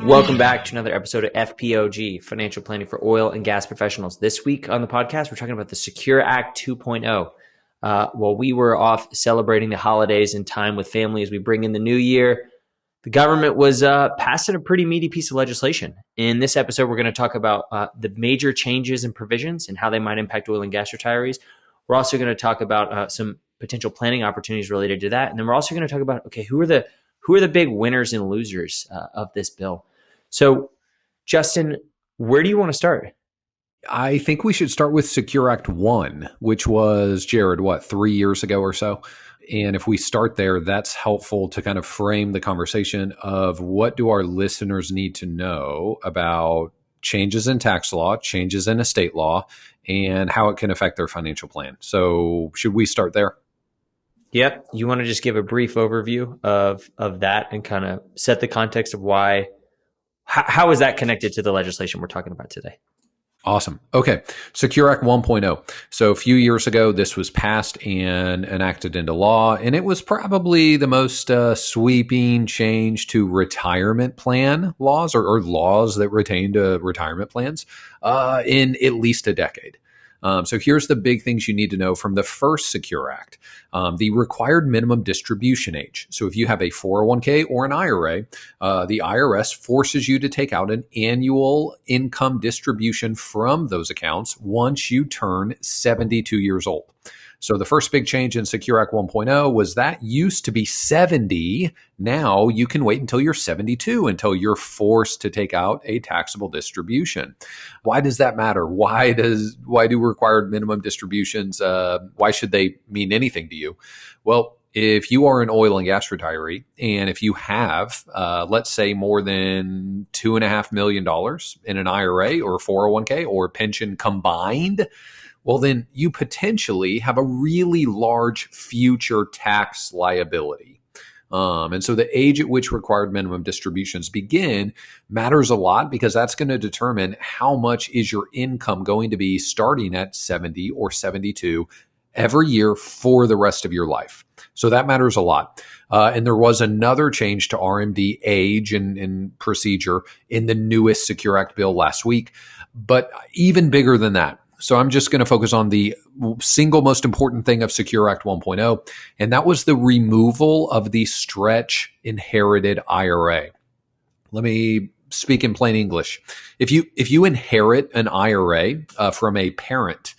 Welcome back to another episode of FPOG, Financial Planning for Oil and Gas Professionals. This week on the podcast, we're talking about the Secure Act 2.0. While we were off celebrating the holidays and time with family as we bring in the new year, the government was passing a pretty meaty piece of legislation. In this episode, we're going to talk about the major changes and provisions and how they might impact oil and gas retirees. We're also going to talk about some potential planning opportunities related to that. And then we're also going to talk about, okay, who are the big winners and losers of this bill? So, Justin, where do you want to start? I think we should start with Secure Act 1, which was, Jared, 3 years ago or so? And if we start there, that's helpful to kind of frame the conversation of what do our listeners need to know about changes in tax law, changes in estate law, and how it can affect their financial plan. So should we start there? Yep. You want to just give a brief overview of that and kind of set the context of why, how is that connected to the legislation we're talking about today? Awesome. Okay. Secure Act 1.0. So a few years ago, this was passed and enacted into law, and it was probably the most sweeping change to retirement plan laws or laws that retain to retirement plans in at least a decade. So here's the big things you need to know from the first Secure Act. The required minimum distribution age. So if you have a 401k or an IRA, the IRS forces you to take out an annual income distribution from those accounts once you turn 72 years old. So the first big change in Secure Act 1.0 was that used to be 70. Now you can wait until you're 72 until you're forced to take out a taxable distribution. Why does that matter? Why do required minimum distributions, why should they mean anything to you? Well, if you are an oil and gas retiree, and if you have, let's say, more than $2.5 million in an IRA or 401k or pension combined, well, then you potentially have a really large future tax liability. And so the age at which required minimum distributions begin matters a lot because that's going to determine how much is your income going to be starting at 70 or 72 every year for the rest of your life. So that matters a lot. And there was another change to RMD age and procedure in the newest Secure Act bill last week, but even bigger than that. So I'm just going to focus on the single most important thing of Secure Act 1.0, and that was the removal of the stretch inherited IRA. Let me speak in plain English. If you inherit an IRA from a parent,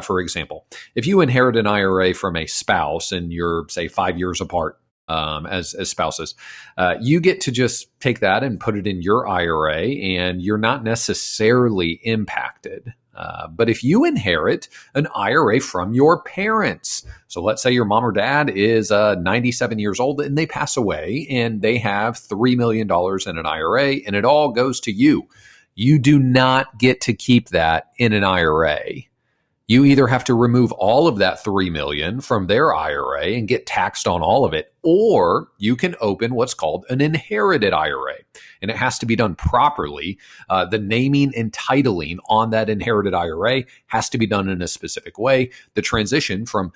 for example, if you inherit an IRA from a spouse and you're, say, 5 years apart, as spouses, you get to just take that and put it in your IRA, and you're not necessarily impacted. But if you inherit an IRA from your parents, so let's say your mom or dad is 97 years old and they pass away and they have $3 million in an IRA and it all goes to you, you do not get to keep that in an IRA. You either have to remove all of that $3 million from their IRA and get taxed on all of it, or you can open what's called an inherited IRA. And it has to be done properly. The naming and titling on that inherited IRA has to be done in a specific way. The transition from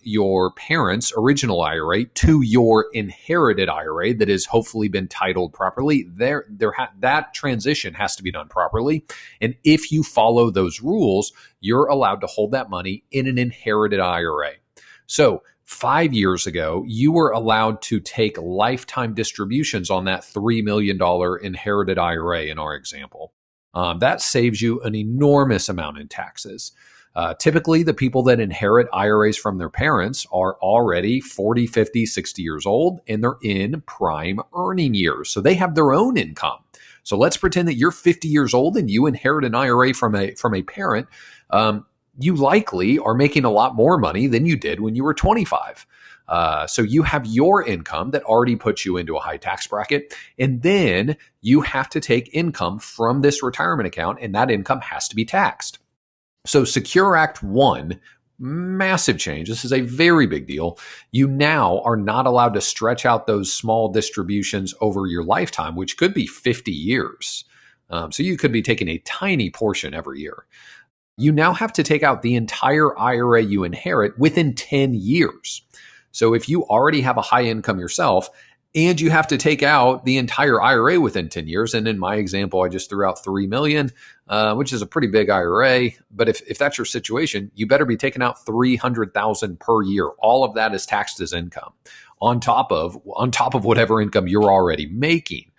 your parents' original IRA to your inherited IRA that has hopefully been titled properly, that transition has to be done properly. And if you follow those rules, you're allowed to hold that money in an inherited IRA. So 5 years ago, you were allowed to take lifetime distributions on that $3 million inherited IRA in our example. That saves you an enormous amount in taxes. Typically, the people that inherit IRAs from their parents are already 40, 50, 60 years old, and they're in prime earning years. So they have their own income. So let's pretend that you're 50 years old and you inherit an IRA from a parent. You likely are making a lot more money than you did when you were 25. So you have your income that already puts you into a high tax bracket. And then you have to take income from this retirement account, and that income has to be taxed. So Secure Act 1, massive change. This is a very big deal. You now are not allowed to stretch out those small distributions over your lifetime, which could be 50 years. So you could be taking a tiny portion every year. You now have to take out the entire IRA you inherit within 10 years. So if you already have a high income yourself, and you have to take out the entire IRA within 10 years. And in my example, I just threw out 3 million, which is a pretty big IRA. But if that's your situation, you better be taking out 300,000 per year. All of that is taxed as income on top of whatever income you're already making.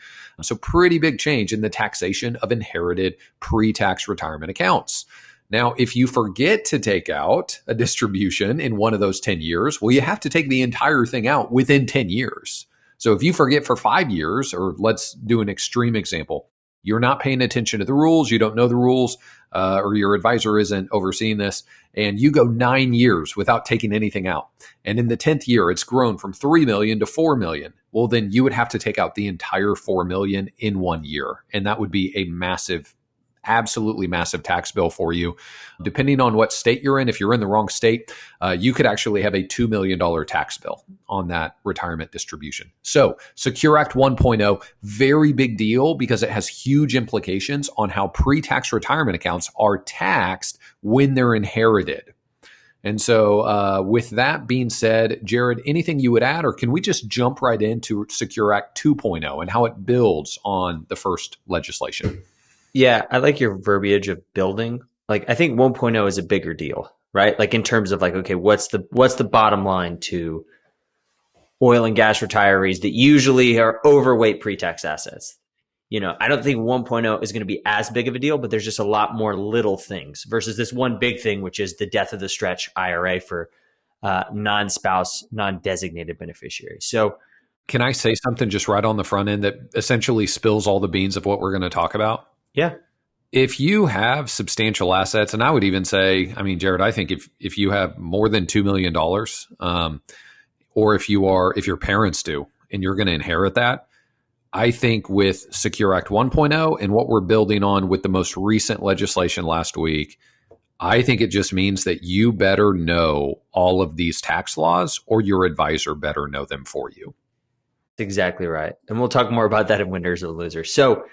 So pretty big change in the taxation of inherited pre-tax retirement accounts. Now, if you forget to take out a distribution in one of those 10 years, well, you have to take the entire thing out within 10 years. So if you forget for 5 years, or let's do an extreme example, you're not paying attention to the rules, you don't know the rules, or your advisor isn't overseeing this, and you go 9 years without taking anything out. And in the 10th year, it's grown from 3 million to 4 million. Well, then you would have to take out the entire 4 million in 1 year. And that would be a massive, absolutely massive tax bill for you. Depending on what state you're in, if you're in the wrong state, you could actually have a $2 million tax bill on that retirement distribution. So Secure Act 1.0, very big deal because it has huge implications on how pre-tax retirement accounts are taxed when they're inherited. And so with that being said, Jared, anything you would add, or can we just jump right into Secure Act 2.0 and how it builds on the first legislation? Yeah, I like your verbiage of building. Like, I think 1.0 is a bigger deal, right? Like in terms of like, okay, what's the bottom line to oil and gas retirees that usually are overweight pre-tax assets? I don't think 1.0 is going to be as big of a deal, but there's just a lot more little things versus this one big thing, which is the death of the stretch IRA for non-spouse, non-designated beneficiaries. So can I say something just right on the front end that essentially spills all the beans of what we're going to talk about? yeah, If you have substantial assets, and I would even say, I mean, Jared, I think if you have more than $2 million, or if your parents do, and you're going to inherit that, I think with Secure Act 1.0 and what we're building on with the most recent legislation last week, I think it just means that you better know all of these tax laws, or your advisor better know them for you. that's exactly right. And we'll talk more about that in Winners or Losers. So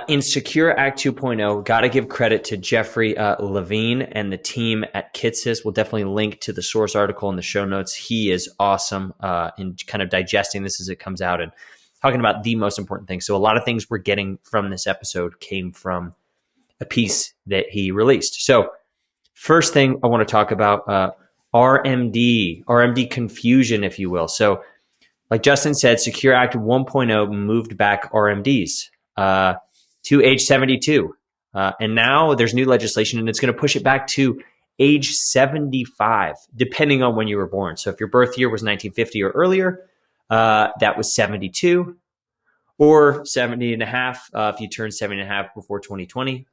in Secure Act 2.0, got to give credit to Jeffrey Levine and the team at Kitsis. We'll definitely link to the source article in the show notes. He is awesome in kind of digesting this as it comes out and talking about the most important things. So a lot of things we're getting from this episode came from a piece that he released. So first thing I want to talk about, RMD confusion, if you will. So like Justin said, Secure Act 1.0 moved back RMDs to age 72. And now there's new legislation and it's going to push it back to age 75, depending on when you were born. So if your birth year was 1950 or earlier, that was 72, or 70 and a half if you turned 70 and a half before 2020.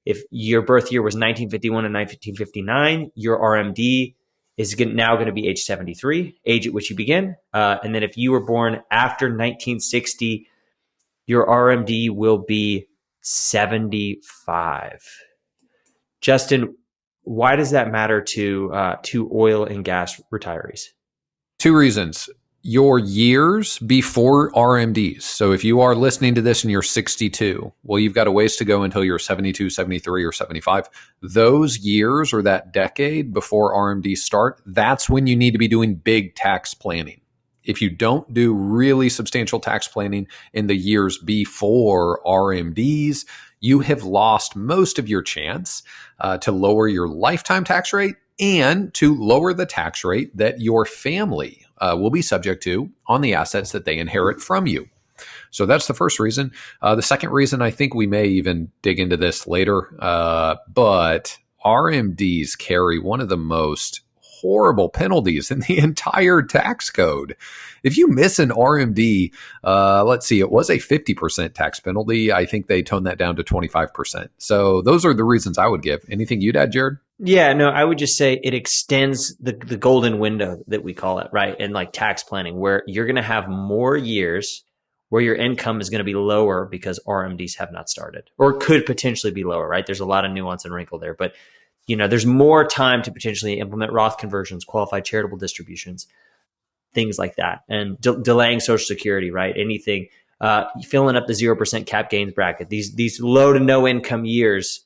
If your birth year was 1951 and 1959, your RMD is now going to be age 73, age at which you begin. And then if you were born after 1960, your RMD will be 75. Justin, why does that matter to oil and gas retirees? 2 reasons. Your years before RMDs. So if you are listening to this and you're 62, well, you've got a ways to go until you're 72, 73, or 75. Those years, or that decade before RMDs start, that's when you need to be doing big tax planning. If you don't do really substantial tax planning in the years before RMDs, you have lost most of your chance to lower your lifetime tax rate and to lower the tax rate that your family will be subject to on the assets that they inherit from you. So that's the first reason. The second reason, I think we may even dig into this later, but RMDs carry one of the most horrible penalties in the entire tax code. If you miss an RMD, let's see, it was a 50% tax penalty. I think they toned that down to 25%. So those are the reasons I would give. Anything you'd add, Jared? Yeah, no, I would just say it extends the golden window that we call it, right? And like tax planning, where you're going to have more years where your income is going to be lower because RMDs have not started, or could potentially be lower, right? There's a lot of nuance and wrinkle there, but there's more time to potentially implement Roth conversions, qualified charitable distributions, things like that, and delaying Social Security, right? Anything, filling up the 0% cap gains bracket. These low to no income years,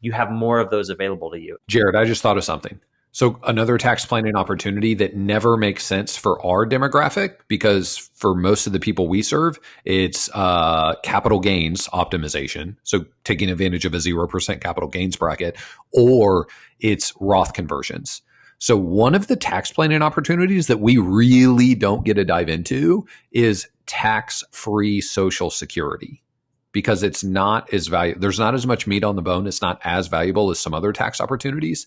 you have more of those available to you. Jared, I just thought of something. So another tax planning opportunity that never makes sense for our demographic, because for most of the people we serve, it's capital gains optimization. So taking advantage of a 0% capital gains bracket, or it's Roth conversions. So one of the tax planning opportunities that we really don't get to dive into is tax-free Social Security, because it's not as valuable. There's not as much meat on the bone. It's not as valuable as some other tax opportunities.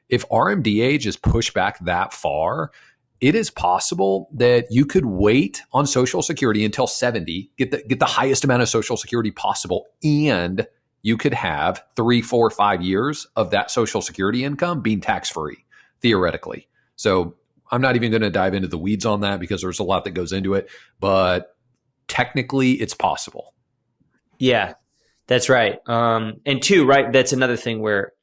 If RMD age is pushed back that far, it is possible that you could wait on Social Security until 70, get the highest amount of Social Security possible, and you could have 3, 4, 5 years of that Social Security income being tax free, theoretically. So I'm not even going to dive into the weeds on that because there's a lot that goes into it, but technically it's possible. Yeah, that's right. And two, right, that's another thing where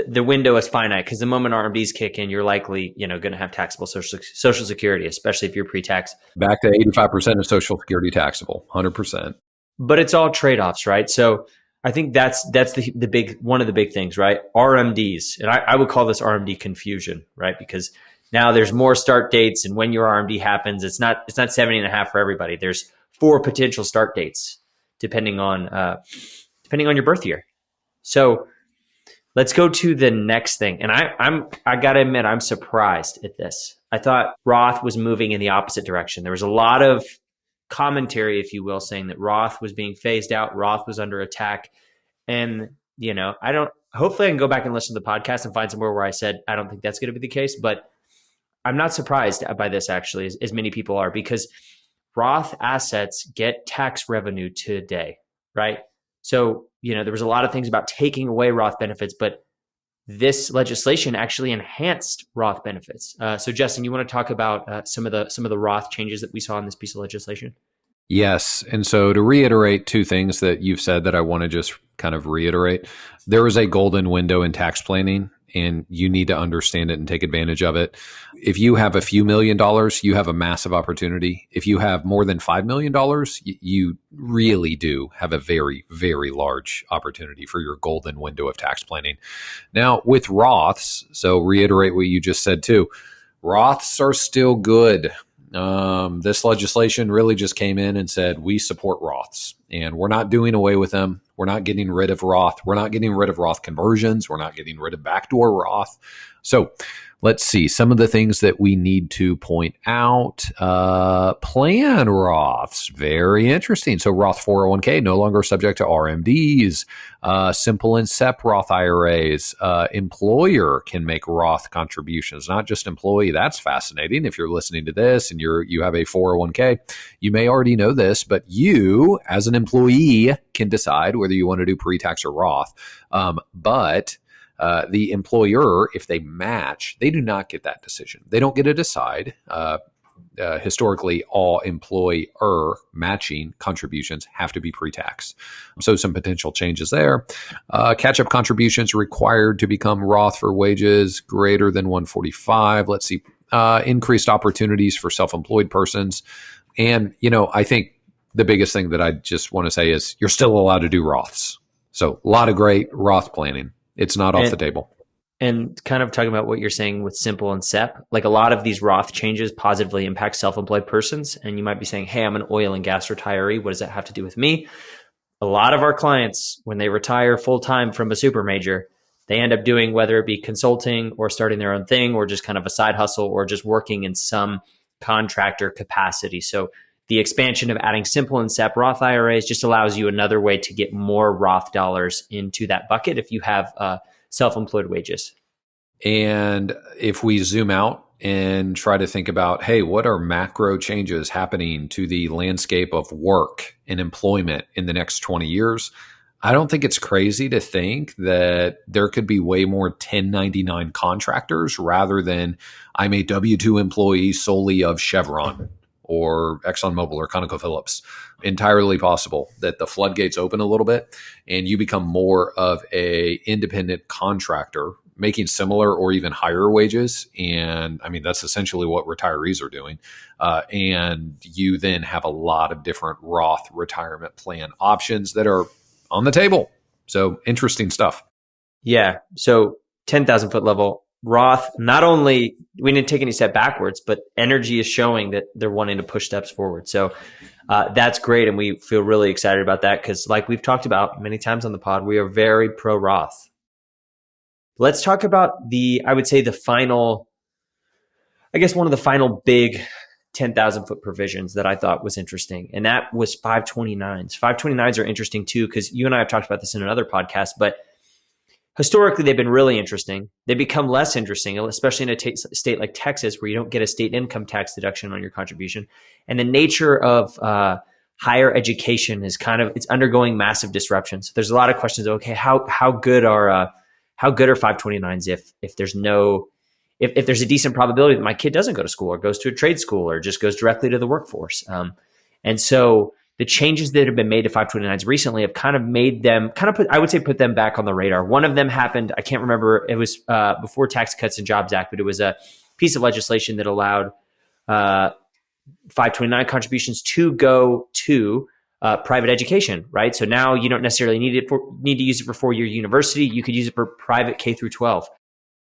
the window is finite, because the moment RMDs kick in, you're likely, going to have taxable social security, especially if you're pre-tax. Back to 85% of Social Security taxable, 100%. But it's all trade-offs, right? So I think that's the big one of the big things, right? RMDs, and I would call this RMD confusion, right? Because now there's more start dates, and when your RMD happens, it's not 70 and a half for everybody. There's 4 potential start dates depending on your birth year. So let's go to the next thing. And I gotta admit, I'm surprised at this. I thought Roth was moving in the opposite direction. There was a lot of commentary, if you will, saying that Roth was being phased out, Roth was under attack. And, hopefully I can go back and listen to the podcast and find somewhere where I said I don't think that's going to be the case. But I'm not surprised by this, actually, as many people are, because Roth assets get tax revenue today, right? So, there was a lot of things about taking away Roth benefits, but this legislation actually enhanced Roth benefits. So, Justin, you want to talk about some of the Roth changes that we saw in this piece of legislation? Yes. And so to reiterate 2 things that you've said that I want to just kind of reiterate, there is a golden window in tax planning, and you need to understand it and take advantage of it. If you have a few $1,000,000, you have a massive opportunity. If you have more than $5 million, you really do have a very, very large opportunity for your golden window of tax planning. Now, with Roths, so reiterate what you just said too, Roths are still good. This legislation really just came in and said, we support Roths, and we're not doing away with them. We're not getting rid of Roth. We're not getting rid of Roth conversions. We're not getting rid of backdoor Roth. So let's see some of the things that we need to point out. Plan Roths, very interesting. So Roth 401k, no longer subject to RMDs. Simple and SEP Roth IRAs. Employer can make Roth contributions, not just employee. That's fascinating. If you're listening to this and you have a 401k, you may already know this, but you, as an employee, can decide whether you want to do pre-tax or Roth. But the employer, if they match, they do not get that decision. They don't get to decide. Historically, all employer matching contributions have to be pre-tax. So some potential changes there. Catch-up contributions required to become Roth for wages greater than 145. Let's see. Increased opportunities for self-employed persons. And, I think the biggest thing that I just want to say is you're still allowed to do Roths. So a lot of great Roth planning. It's not off the table. And kind of talking about what you're saying with Simple and SEP, like a lot of these Roth changes positively impact self-employed persons. And you might be saying, hey, I'm an oil and gas retiree. What does that have to do with me? A lot of our clients, when they retire full-time from a super major, they end up doing, whether it be consulting or starting their own thing or just kind of a side hustle or just working in some contractor capacity. So the expansion of adding Simple and SEP Roth IRAs just allows you another way to get more Roth dollars into that bucket if you have self-employed wages. And if we zoom out and try to think about, hey, what are macro changes happening to the landscape of work and employment in the next 20 years? I don't think it's crazy to think that there could be way more 1099 contractors rather than I'm a W-2 employee solely of Chevron or ExxonMobil or ConocoPhillips. Entirely possible that the floodgates open a little bit and you become more of a independent contractor making similar or even higher wages. And I mean, that's essentially what retirees are doing. And you then have a lot of different Roth retirement plan options that are on the table. So interesting stuff. Yeah. So 10,000 foot level, Roth, not only we didn't take any step backwards, but energy is showing that they're wanting to push steps forward. So that's great. And we feel really excited about that because, like we've talked about many times on the pod, we are very pro Roth. Let's talk about I would say one of the final big 10,000 foot provisions that I thought was interesting. And that was 529s. 529s are interesting too, because you and I have talked about this in another podcast, but historically they've been really interesting. They become less interesting, especially in a state like Texas, where you don't get a state income tax deduction on your contribution. And the nature of higher education is it's undergoing massive disruption. So there's a lot of questions. Okay, how good are 529s if there's no if there's a decent probability that my kid doesn't go to school or goes to a trade school or just goes directly to the workforce. And so the changes that have been made to 529s recently have kind of made them put them back on the radar. One of them happened, I can't remember, it was before Tax Cuts and Jobs Act, but it was a piece of legislation that allowed 529 contributions to go to private education, right? So now you don't necessarily need to use it for four-year university. You could use it for private K through 12.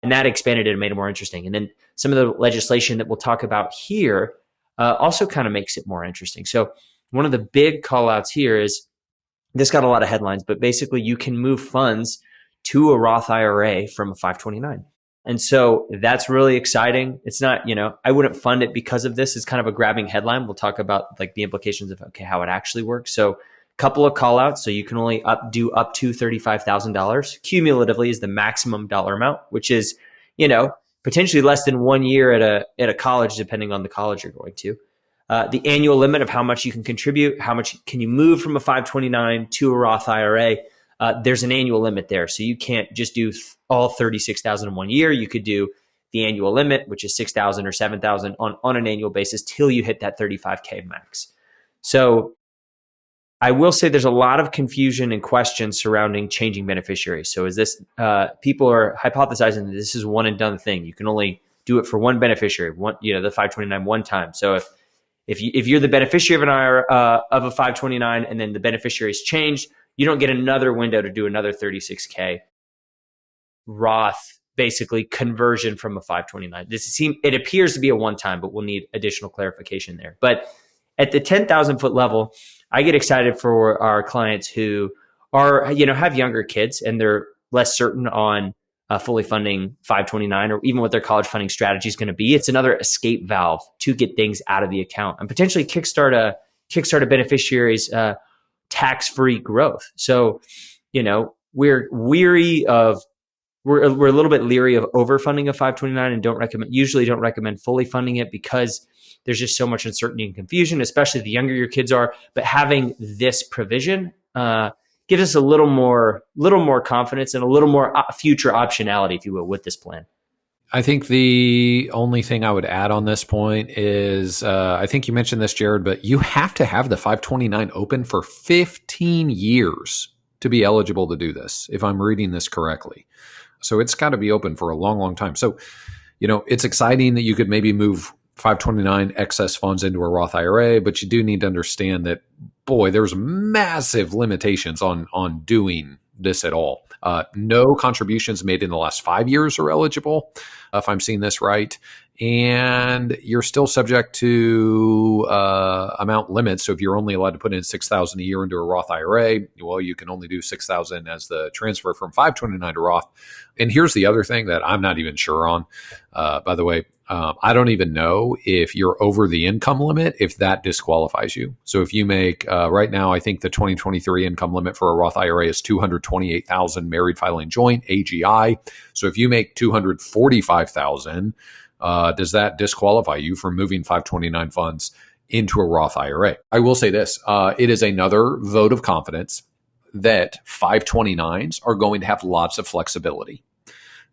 And that expanded it and made it more interesting. And then some of the legislation that we'll talk about here also kind of makes it more interesting. So one of the big call outs here is, this got a lot of headlines, but basically you can move funds to a Roth IRA from a 529. And so that's really exciting. It's not, I wouldn't fund it because of this. It's kind of a grabbing headline. We'll talk about like the implications of, how it actually works. So couple of call outs. So you can only do up to $35,000 cumulatively is the maximum dollar amount, which is, potentially less than 1 year at a college, depending on the college you're going to. The annual limit of how much you can contribute, how much can you move from a 529 to a Roth IRA. There's an annual limit there. So you can't just do all 36,000 in 1 year. You could do the annual limit, which is 6,000 or 7,000 on an annual basis till you hit that 35K max. So I will say there's a lot of confusion and questions surrounding changing beneficiaries. So is this, people are hypothesizing that this is one and done thing. You can only do it for one beneficiary, the 529 one time. So if you're the beneficiary of of a 529 and then the beneficiary's changed, you don't get another window to do another 36K Roth, basically conversion from a 529. It appears to be a one time, but we'll need additional clarification there. But at the 10,000 foot level, I get excited for our clients who are, have younger kids and they're less certain on fully funding 529 or even what their college funding strategy is going to be. It's another escape valve to get things out of the account and potentially kickstart a beneficiary's tax-free growth. So, we're a little bit leery of overfunding a 529 and usually don't recommend fully funding it because there's just so much uncertainty and confusion, especially the younger your kids are. But having this provision gives us a little more confidence and a little more future optionality, if you will, with this plan. I think the only thing I would add on this point is, I think you mentioned this, Jared, but you have to have the 529 open for 15 years to be eligible to do this, if I'm reading this correctly. So it's got to be open for a long, long time. So, it's exciting that you could maybe move 529 excess funds into a Roth IRA, but you do need to understand that, boy, there's massive limitations on doing this at all. No contributions made in the last 5 years are eligible, if I'm seeing this right. And you're still subject to amount limits. So if you're only allowed to put in $6,000 a year into a Roth IRA, well, you can only do $6,000 as the transfer from 529 to Roth. And here's the other thing that I'm not even sure on. By the way, I don't even know if you're over the income limit, if that disqualifies you. So if you make, right now, I think the 2023 income limit for a Roth IRA is $228,000 married filing joint, AGI. So if you make $245,000, does that disqualify you from moving 529 funds into a Roth IRA? I will say this, it is another vote of confidence that 529s are going to have lots of flexibility.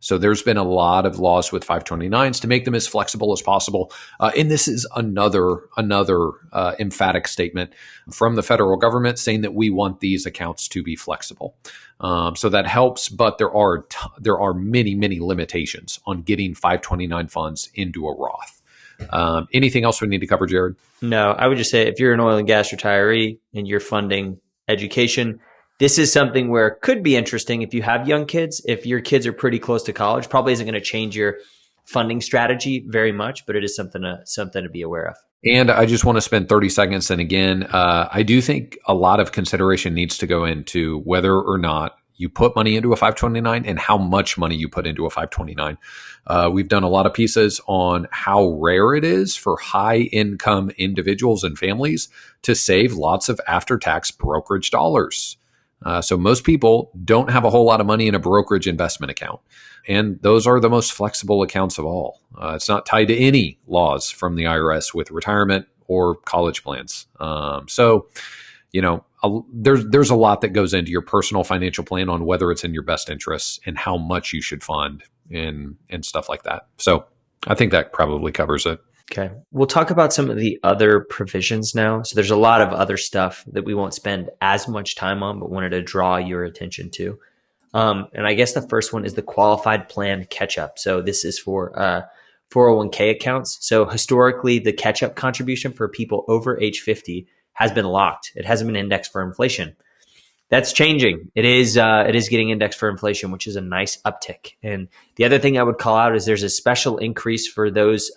So there's been a lot of laws with 529s to make them as flexible as possible. And this is another emphatic statement from the federal government saying that we want these accounts to be flexible. So that helps, but there are many, many limitations on getting 529 funds into a Roth. Anything else we need to cover, Jared? No, I would just say if you're an oil and gas retiree and you're funding education, This is something where it could be interesting if you have young kids. If your kids are pretty close to college, probably isn't going to change your funding strategy very much, but it is something to be aware of. And I just want to spend 30 seconds. And again, I do think a lot of consideration needs to go into whether or not you put money into a 529 and how much money you put into a 529. We've done a lot of pieces on how rare it is for high income individuals and families to save lots of after tax brokerage dollars. So most people don't have a whole lot of money in a brokerage investment account. And those are the most flexible accounts of all. It's not tied to any laws from the IRS with retirement or college plans. There's a lot that goes into your personal financial plan on whether it's in your best interests and how much you should fund and stuff like that. So I think that probably covers it. Okay. We'll talk about some of the other provisions now. So there's a lot of other stuff that we won't spend as much time on, but wanted to draw your attention to. And I guess the first one is the qualified plan catch-up. So this is for 401k accounts. So historically, the catch-up contribution for people over age 50 has been locked. It hasn't been indexed for inflation. That's changing. It is getting indexed for inflation, which is a nice uptick. And the other thing I would call out is there's a special increase for those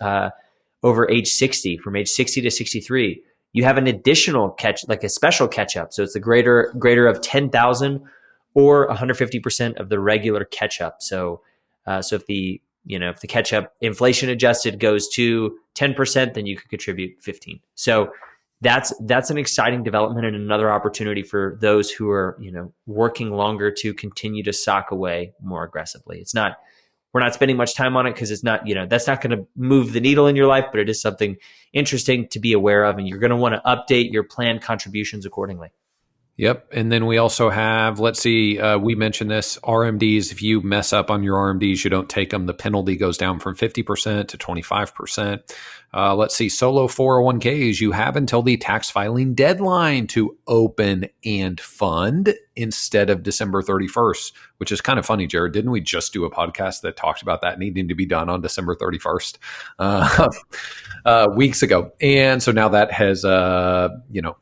over age 60, from age 60 to 63. You have an additional like a special catch-up. So it's the greater of 10,000 or 150% of the regular catch-up. So if the catch-up inflation adjusted goes to 10%, then you could contribute 15. So that's an exciting development and another opportunity for those who are, working longer to continue to sock away more aggressively. We're not spending much time on it because it's not, that's not going to move the needle in your life, but it is something interesting to be aware of. And you're going to want to update your planned contributions accordingly. Yep. And then we also have, let's see, we mentioned this, RMDs. If you mess up on your RMDs, you don't take them, the penalty goes down from 50% to 25%. Let's see, solo 401ks, you have until the tax filing deadline to open and fund instead of December 31st, which is kind of funny, Jared. Didn't we just do a podcast that talked about that needing to be done on December 31st weeks ago? And so now that has,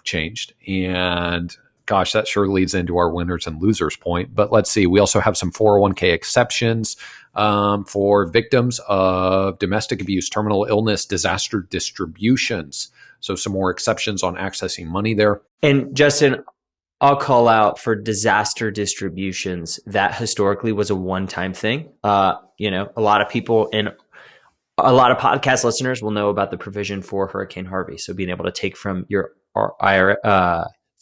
changed. And gosh, that sure leads into our winners and losers point. But let's see, we also have some 401k exceptions for victims of domestic abuse, terminal illness, disaster distributions. So some more exceptions on accessing money there. And Justin, I'll call out for disaster distributions, that historically was a one-time thing. A lot of people and a lot of podcast listeners will know about the provision for Hurricane Harvey. So being able to take from your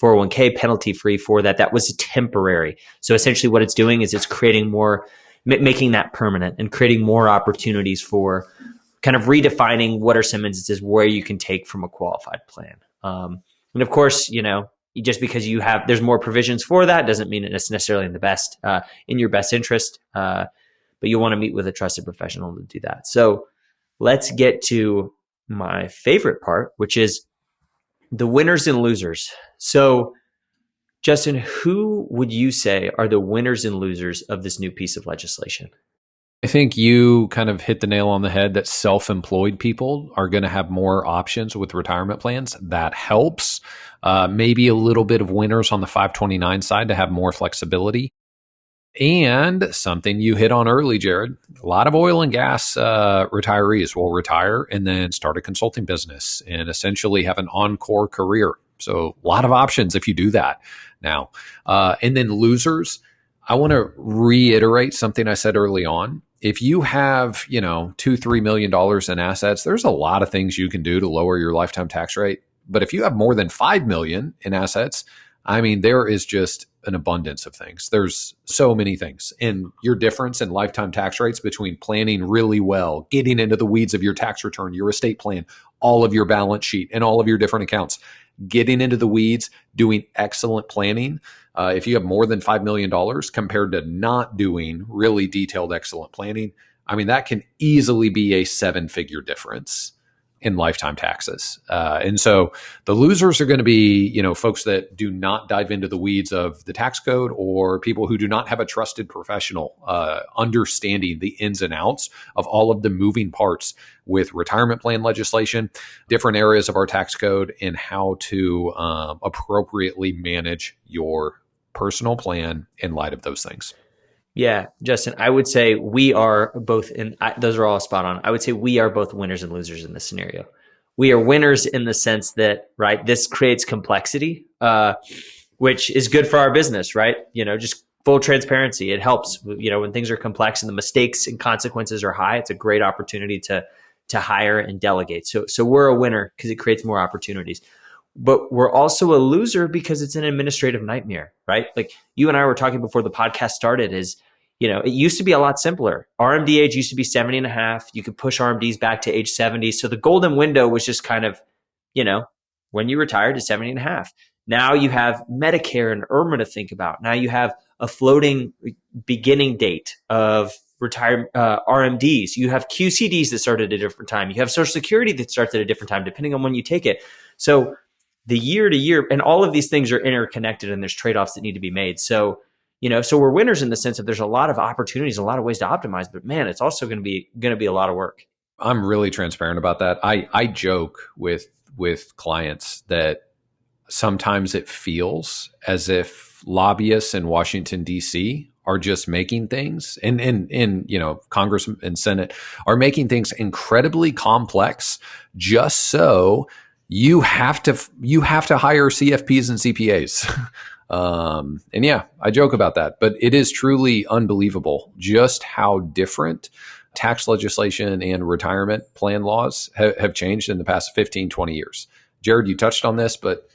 401k penalty free for that was temporary. So essentially what it's doing is it's creating more, making that permanent and creating more opportunities for kind of redefining what are some instances where you can take from a qualified plan. And of course, just because there's more provisions for that doesn't mean it's necessarily in your best interest. But you'll want to meet with a trusted professional to do that. So let's get to my favorite part, which is the winners and losers. So, Justin, who would you say are the winners and losers of this new piece of legislation? I think you kind of hit the nail on the head that self-employed people are going to have more options with retirement plans. That helps. Maybe a little bit of winners on the 529 side to have more flexibility. And something you hit on early, Jared, a lot of oil and gas retirees will retire and then start a consulting business and essentially have an encore career. So a lot of options if you do that now. And then losers, I want to reiterate something I said early on. If you have, $2-3 million in assets, there's a lot of things you can do to lower your lifetime tax rate. But if you have more than 5 million in assets, there is just an abundance of things. There's so many things. And your difference in lifetime tax rates between planning really well, getting into the weeds of your tax return, your estate plan, all of your balance sheet, and all of your different accounts, getting into the weeds, doing excellent planning. If you have more than $5 million compared to not doing really detailed, excellent planning, that can easily be a 7-figure difference in lifetime taxes. And so the losers are going to be, folks that do not dive into the weeds of the tax code or people who do not have a trusted professional understanding the ins and outs of all of the moving parts with retirement plan legislation, different areas of our tax code, and how to appropriately manage your personal plan in light of those things. Yeah, Justin, I would say we are both those are all spot on. I would say we are both winners and losers in this scenario. We are winners in the sense that, right, this creates complexity, which is good for our business, right? Just full transparency. It helps, when things are complex and the mistakes and consequences are high, it's a great opportunity to hire and delegate. So we're a winner because it creates more opportunities. But we're also a loser because it's an administrative nightmare, right? Like you and I were talking before the podcast started it used to be a lot simpler. RMD age used to be 70 and a half. You could push RMDs back to age 70. So the golden window was just kind of, when you retired to 70 and a half. Now you have Medicare and IRMA to think about. Now you have a floating beginning date of retire RMDs. You have QCDs that start at a different time. You have Social Security that starts at a different time, depending on when you take it. So the year to year, and all of these things are interconnected, and there's trade-offs that need to be made. So we're winners in the sense that there's a lot of opportunities, a lot of ways to optimize, but man, it's also going to be a lot of work. I'm really transparent about that. I joke with clients that sometimes it feels as if lobbyists in Washington, D.C. are just making things, and Congress and Senate are making things incredibly complex just so you have to hire CFPs and CPAs. And yeah, I joke about that, but it is truly unbelievable just how different tax legislation and retirement plan laws have changed in the past 15, 20 years. Jared, you touched on this, but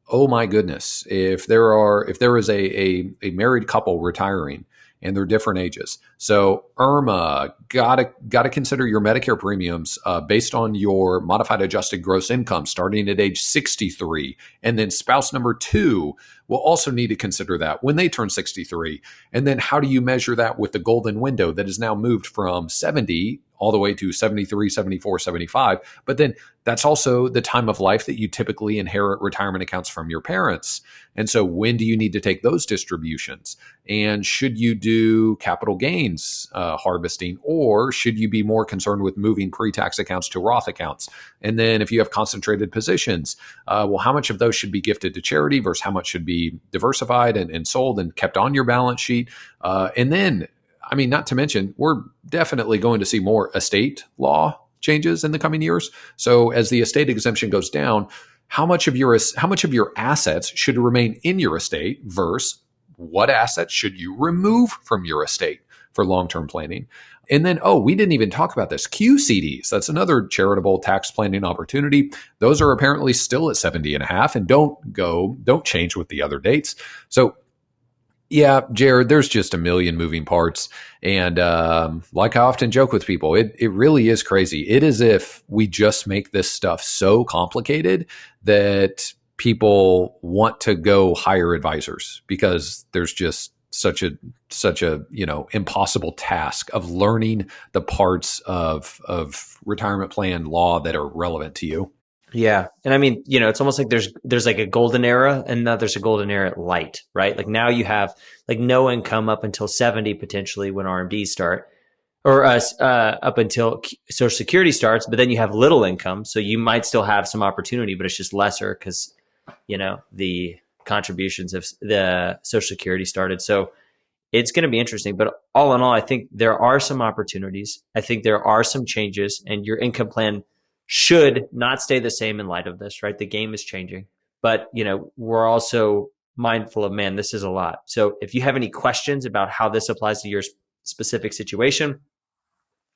oh my goodness, if there is a married couple retiring and they're different ages. So IRMA, gotta consider your Medicare premiums based on your modified adjusted gross income starting at age 63. And then spouse number 2 will also need to consider that when they turn 63. And then how do you measure that with the golden window that has now moved from 70 all the way to 73, 74, 75. But then that's also the time of life that you typically inherit retirement accounts from your parents. And so when do you need to take those distributions? And should you do capital gains harvesting, or should you be more concerned with moving pre-tax accounts to Roth accounts? And then if you have concentrated positions, well, how much of those should be gifted to charity versus how much should be diversified and sold and kept on your balance sheet? And then, I mean, not to mention, we're definitely going to see more estate law changes in the coming years. So as the estate exemption goes down, how much of your assets should remain in your estate versus what assets should you remove from your estate for long-term planning? And then, we didn't even talk about this. QCDs, that's another charitable tax planning opportunity. Those are apparently still at 70 and a half and don't change with the other dates. So yeah, Jared, there's just a million moving parts. And like I often joke with people, it really is crazy. It is if we just make this stuff so complicated that people want to go hire advisors because there's just such a impossible task of learning the parts of retirement plan law that are relevant to you. Yeah. And I mean, it's almost like there's like a golden era, and now there's a golden era light, right? Like now you have like no income up until 70 potentially when RMDs start, or up until Social Security starts, but then you have little income. So you might still have some opportunity, but it's just lesser because, the contributions of the Social Security started. So it's going to be interesting. But all in all, I think there are some opportunities. I think there are some changes, and your income plan should not stay the same in light of this, right? The game is changing, but we're also mindful of, man, this is a lot. So if you have any questions about how this applies to your specific situation,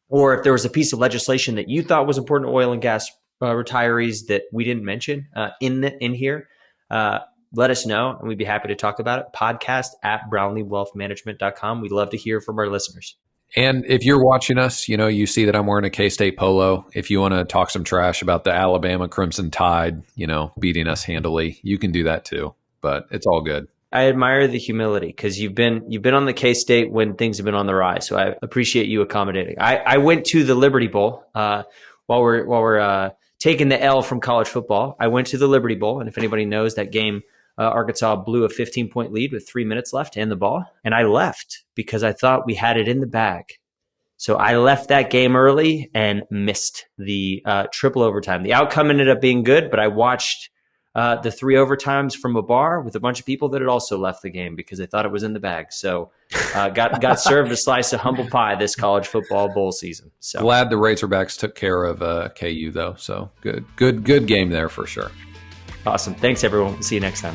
or if there was a piece of legislation that you thought was important to oil and gas retirees that we didn't mention in here, let us know, and we'd be happy to talk about it. podcast@brownleewealthmanagement.com. We'd love to hear from our listeners. And if you're watching us, you see that I'm wearing a K-State polo. If you want to talk some trash about the Alabama Crimson Tide, beating us handily, you can do that too. But it's all good. I admire the humility because you've been on the K-State when things have been on the rise. So I appreciate you accommodating. I went to the Liberty Bowl while we're taking the L from college football. I went to the Liberty Bowl, and if anybody knows that game, Arkansas blew a 15-point lead with 3 minutes left and the ball. And I left because I thought we had it in the bag. So I left that game early and missed the triple overtime. The outcome ended up being good, but I watched the 3 overtimes from a bar with a bunch of people that had also left the game because they thought it was in the bag. So got served a slice of humble pie this college football bowl season. So glad the Razorbacks took care of KU though. So good game there for sure. Awesome. Thanks everyone. See you next time.